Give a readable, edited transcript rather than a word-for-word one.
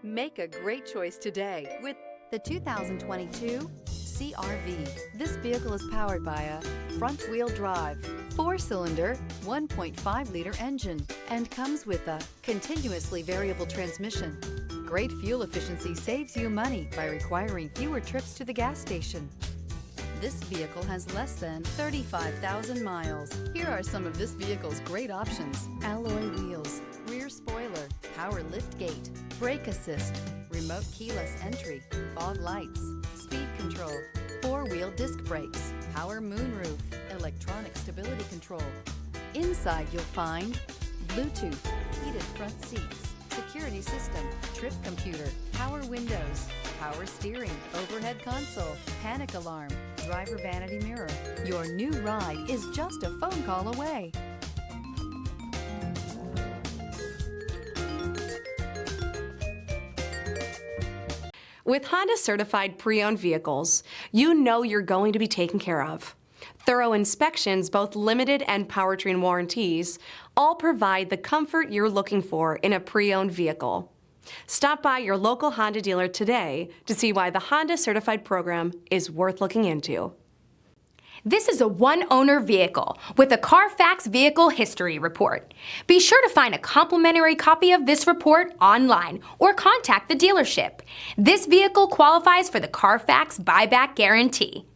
Make a great choice today with the 2022 CR-V. This vehicle is powered by a front-wheel drive, 4-cylinder, 1.5-liter engine, and comes with a continuously variable transmission. Great fuel efficiency saves you money by requiring fewer trips to the gas station. This vehicle has less than 35,000 miles. Here are some of this vehicle's great options: alloy wheels, rear spoiler, power liftgate, brake assist, remote keyless entry, fog lights, speed control, 4-wheel disc brakes, power moonroof, electronic stability control. Inside you'll find Bluetooth, heated front seats, security system, trip computer, power windows, power steering, overhead console, panic alarm, driver vanity mirror. Your new ride is just a phone call away. With Honda certified pre-owned vehicles, you know you're going to be taken care of. Thorough inspections, both limited and powertrain warranties, all provide the comfort you're looking for in a pre-owned vehicle. Stop by your local Honda dealer today to see why the Honda certified program is worth looking into. This is a one-owner vehicle with a Carfax Vehicle History Report. Be sure to find a complimentary copy of this report online or contact the dealership. This vehicle qualifies for the Carfax Buyback Guarantee.